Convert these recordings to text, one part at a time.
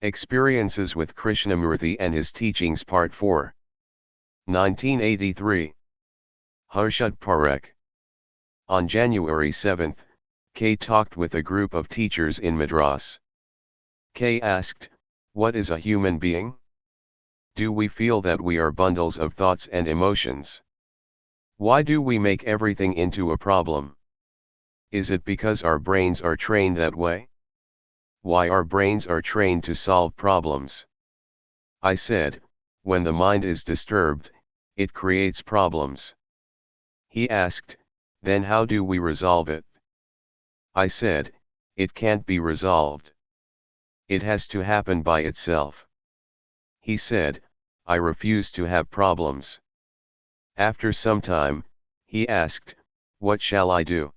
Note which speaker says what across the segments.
Speaker 1: Experiences with Krishnamurti and His Teachings Part 4. 1983. Harshad Parekh. On January 7, K talked with a group of teachers in Madras. K asked, "What is a human being? Do we feel that we are bundles of thoughts and emotions? Why do we make everything into a problem? Is it because our brains are trained that way? Why our brains are trained to solve problems?" I said, when the mind is disturbed, it creates problems. He asked, then how do we resolve it? I said, it can't be resolved. It has to happen by itself. He said, I refuse to have problems. After some time, he asked, what shall I do?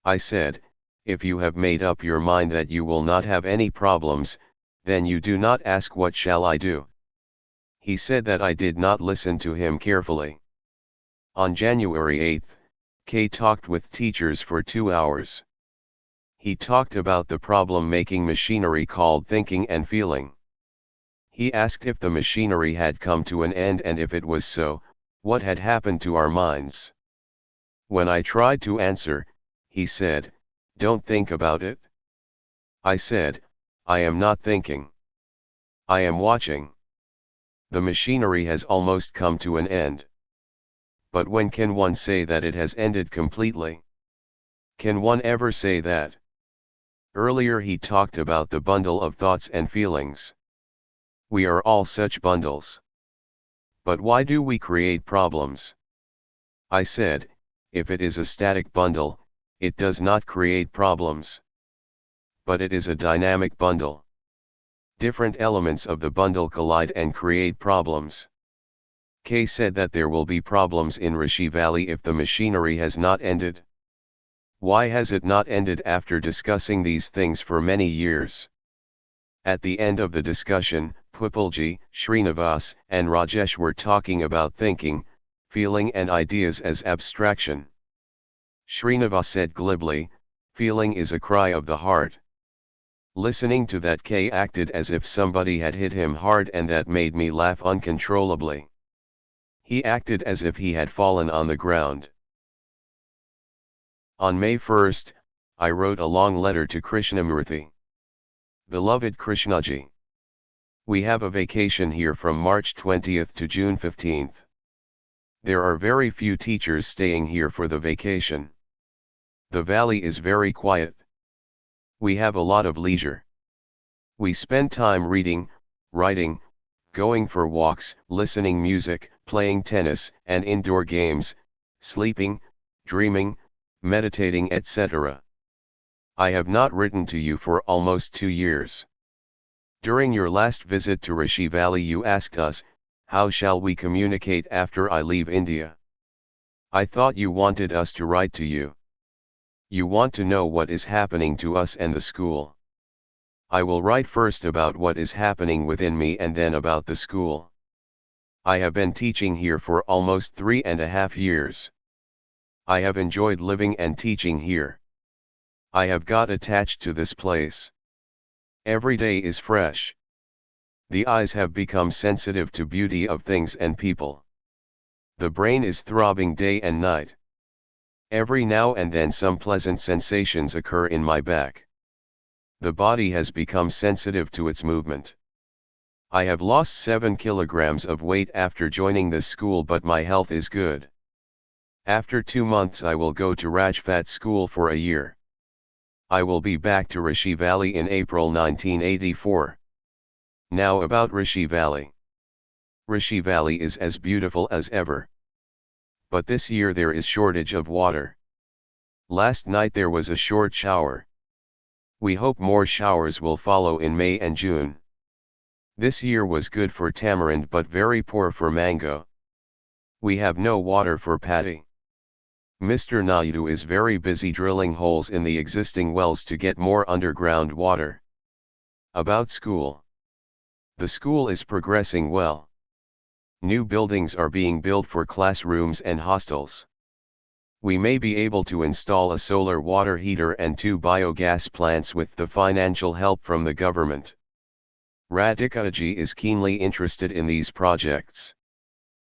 Speaker 1: I said, if you have made up your mind that you will not have any problems, then you do not ask what shall I do. He said that I did not listen to him carefully. On January 8, K talked with teachers for 2 hours. He talked about the problem-making machinery called thinking and feeling. He asked if the machinery had come to an end, and if it was so, what had happened to our minds. When I tried to answer, he said, don't think about it. I said, I am not thinking. I am watching. The machinery has almost come to an end. But when can one say that it has ended completely? Can one ever say that? Earlier he talked about the bundle of thoughts and feelings. We are all such bundles. But why do we create problems? I said, if it is a static bundle, it does not create problems. But it is a dynamic bundle. Different elements of the bundle collide and create problems. K said that there will be problems in Rishi Valley if the machinery has not ended. Why has it not ended after discussing these things for many years? At the end of the discussion, Pupulji, Srinivas, and Rajesh were talking about thinking, feeling and ideas as abstraction. Srinivas said glibly, feeling is a cry of the heart. Listening to that, K acted as if somebody had hit him hard, and that made me laugh uncontrollably. He acted as if he had fallen on the ground. On May 1, I wrote a long letter to Krishnamurti. Beloved Krishnaji, we have a vacation here from March 20 to June 15. There are very few teachers staying here for the vacation. The valley is very quiet. We have a lot of leisure. We spend time reading, writing, going for walks, listening music, playing tennis and indoor games, sleeping, dreaming, meditating, etc. I have not written to you for almost 2 years. During your last visit to Rishi Valley you asked us, how shall we communicate after I leave India? I thought you wanted us to write to you. You want to know what is happening to us and the school. I will write first about what is happening within me and then about the school. I have been teaching here for almost 3.5 years. I have enjoyed living and teaching here. I have got attached to this place. Every day is fresh. The eyes have become sensitive to beauty of things and people. The brain is throbbing day and night. Every now and then some pleasant sensations occur in my back. The body has become sensitive to its movement. I have lost 7 kilograms of weight after joining this school, but my health is good. After 2 months I will go to Rajphat school for a year. I will be back to Rishi Valley in April 1984. Now about Rishi Valley. Rishi Valley is as beautiful as ever. But this year there is shortage of water. Last night there was a short shower. We hope more showers will follow in May and June. This year was good for tamarind but very poor for mango. We have no water for paddy. Mr. Naidu is very busy drilling holes in the existing wells to get more underground water. About school. The school is progressing well. New buildings are being built for classrooms and hostels. We may be able to install a solar water heater and 2 biogas plants with the financial help from the government. Radhikaji is keenly interested in these projects.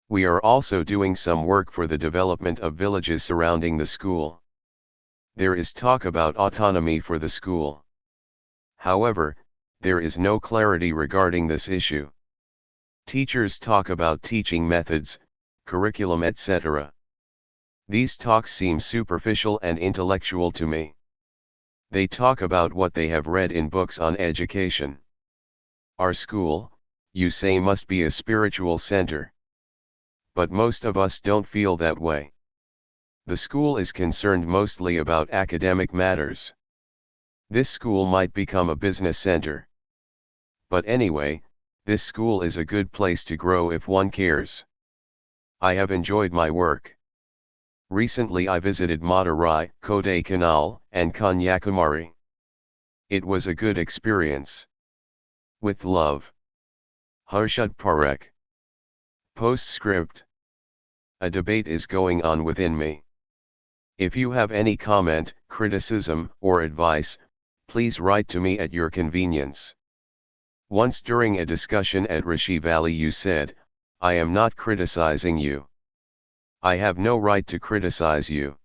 Speaker 1: We are also doing some work for the development of villages surrounding the school. There is talk about autonomy for the school. However, there is no clarity regarding this issue. Teachers talk about teaching methods, curriculum, etc. These talks seem superficial and intellectual to me. They talk about what they have read in books on education. Our school, you say, must be a spiritual center. But most of us don't feel that way. The school is concerned mostly about academic matters. This school might become a business center. But anyway, this school is a good place to grow if one cares. I have enjoyed my work. Recently I visited Madurai, Kodaikanal, and Kanyakumari. It was a good experience. With love. Harshad Parekh. Postscript. A debate is going on within me. If you have any comment, criticism, or advice, please write to me at your convenience. Once during a discussion at Rishi Valley you said, I am not criticizing you. I have no right to criticize you.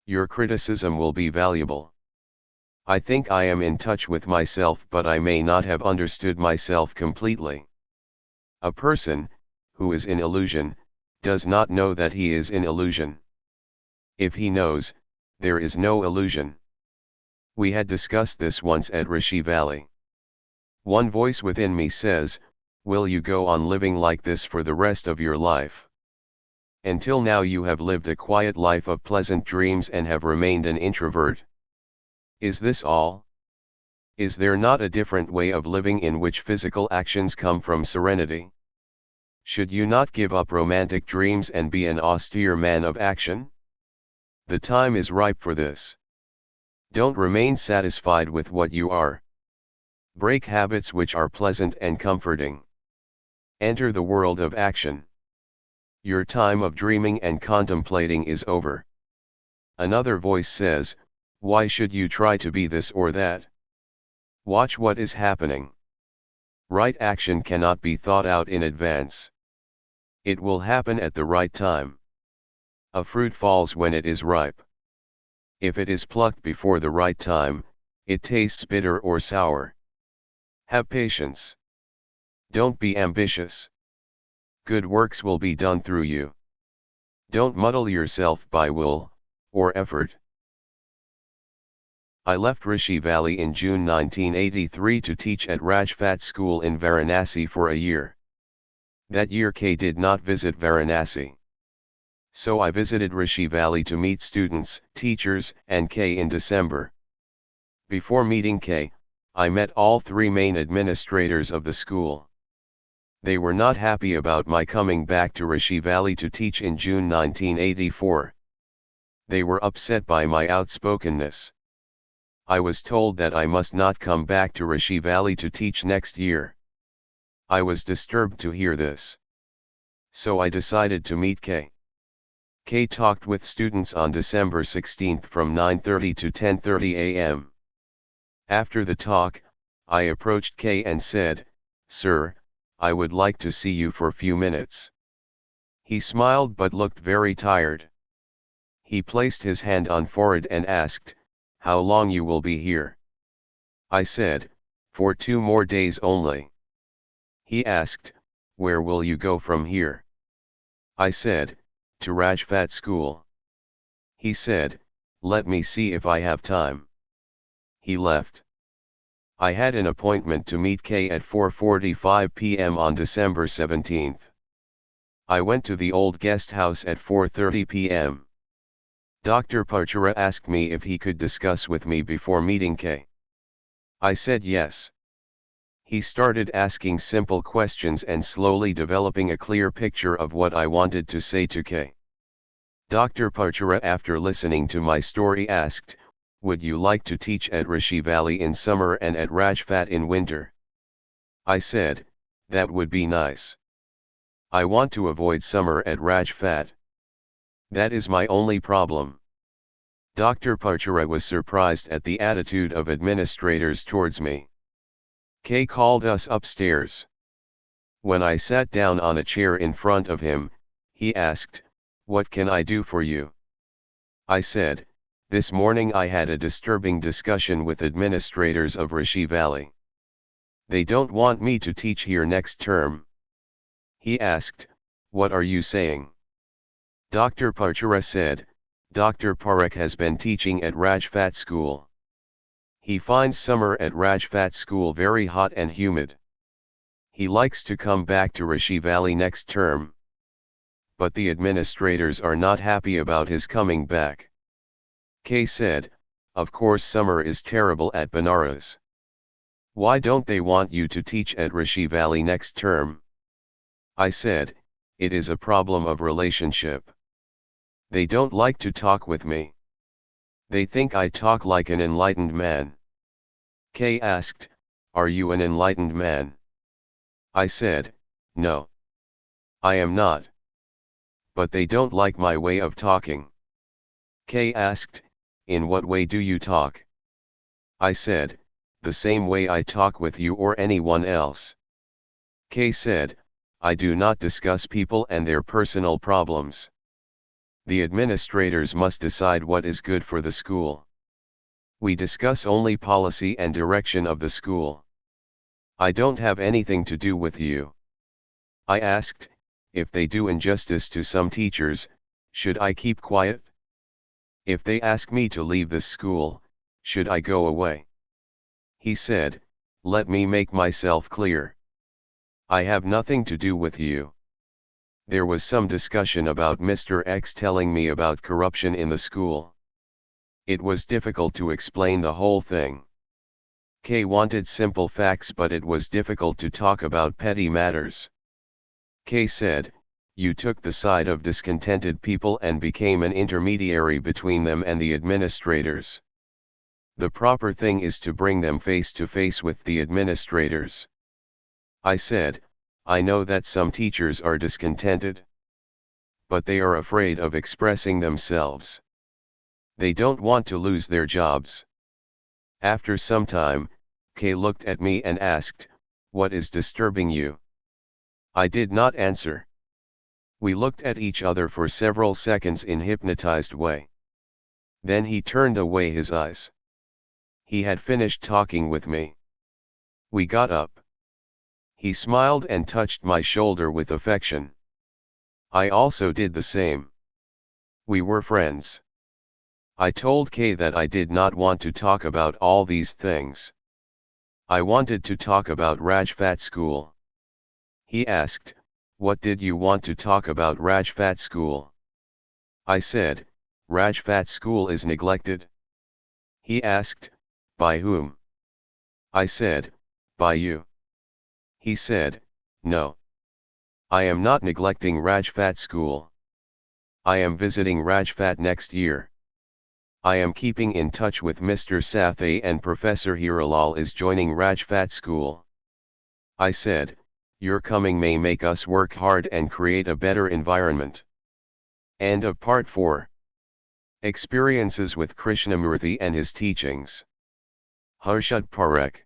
Speaker 1: Your criticism will be valuable. I think I am in touch with myself, but I may not have understood myself completely. A person, who is in illusion, does not know that he is in illusion. If he knows, there is no illusion. We had discussed this once at Rishi Valley. One voice within me says, will you go on living like this for the rest of your life? Until now you have lived a quiet life of pleasant dreams and have remained an introvert. Is this all? Is there not a different way of living in which physical actions come from serenity? Should you not give up romantic dreams and be an austere man of action? The time is ripe for this. Don't remain satisfied with what you are. Break habits which are pleasant and comforting. Enter the world of action. Your time of dreaming and contemplating is over. Another voice says, why should you try to be this or that? Watch what is happening. Right action cannot be thought out in advance. It will happen at the right time. A fruit falls when it is ripe. If it is plucked before the right time, it tastes bitter or sour. Have patience. Don't be ambitious. Good works will be done through you. Don't muddle yourself by will, or effort. I left Rishi Valley in June 1983 to teach at Rajphat School in Varanasi for a year. That year K did not visit Varanasi. So I visited Rishi Valley to meet students, teachers, and K in December. Before meeting K, I met all three main administrators of the school. They were not happy about my coming back to Rishi Valley to teach in June 1984. They were upset by my outspokenness. I was told that I must not come back to Rishi Valley to teach next year. I was disturbed to hear this. So I decided to meet K. K talked with students on December 16 from 9:30 to 10:30 a.m. After the talk, I approached K and said, Sir, I would like to see you for a few minutes. He smiled but looked very tired. He placed his hand on forehead and asked, how long you will be here? I said, for 2 more days only. He asked, where will you go from here? I said, to Rajphat School. He said, let me see if I have time. He left. I had an appointment to meet K at 4:45 p.m. on December 17. I went to the old guest house at 4:30 p.m. Dr. Parchura asked me if he could discuss with me before meeting K. I said yes. He started asking simple questions and slowly developing a clear picture of what I wanted to say to K. Dr. Parchura, after listening to my story, asked, would you like to teach at Rishi Valley in summer and at Rajphat in winter? I said, that would be nice. I want to avoid summer at Rajphat. That is my only problem. Dr. Parchura was surprised at the attitude of administrators towards me. K called us upstairs. When I sat down on a chair in front of him, he asked, "What can I do for you?" I said, "This morning I had a disturbing discussion with administrators of Rishi Valley. They don't want me to teach here next term." He asked, "What are you saying?" Dr. Parchara said, "Dr. Parekh has been teaching at Rajphat School. He finds summer at Rajphat School very hot and humid. He likes to come back to Rishi Valley next term. But the administrators are not happy about his coming back." K said, "Of course summer is terrible at Banaras. Why don't they want you to teach at Rishi Valley next term?" I said, "It is a problem of relationship. They don't like to talk with me. They think I talk like an enlightened man." K asked, "Are you an enlightened man?" I said, "No. I am not. But they don't like my way of talking." K asked, "In what way do you talk?" I said, "The same way I talk with you or anyone else." K said, "I do not discuss people and their personal problems. The administrators must decide what is good for the school. We discuss only policy and direction of the school. I don't have anything to do with you." I asked, "If they do injustice to some teachers, should I keep quiet? If they ask me to leave this school, should I go away?" He said, "Let me make myself clear. I have nothing to do with you. There was some discussion about Mr. X telling me about corruption in the school. It was difficult to explain the whole thing. K wanted simple facts, but it was difficult to talk about petty matters." K said, "You took the side of discontented people and became an intermediary between them and the administrators. The proper thing is to bring them face to face with the administrators." I said, "I know that some teachers are discontented. But they are afraid of expressing themselves. They don't want to lose their jobs." After some time, K looked at me and asked, "What is disturbing you?" I did not answer. We looked at each other for several seconds in hypnotized way. Then he turned away his eyes. He had finished talking with me. We got up. He smiled and touched my shoulder with affection. I also did the same. We were friends. I told K that I did not want to talk about all these things. I wanted to talk about Rajphat School. He asked, "What did you want to talk about Rajphat School?" I said, "Rajphat School is neglected." He asked, "By whom?" I said, "By you." He said, "No. I am not neglecting Rajphat School. I am visiting Rajphat next year. I am keeping in touch with Mr. Sathe and Professor Hiralal is joining Rajphat School." I said, "Your coming may make us work hard and create a better environment." End of Part 4. Experiences with Krishnamurti and his teachings. Harshad Parekh.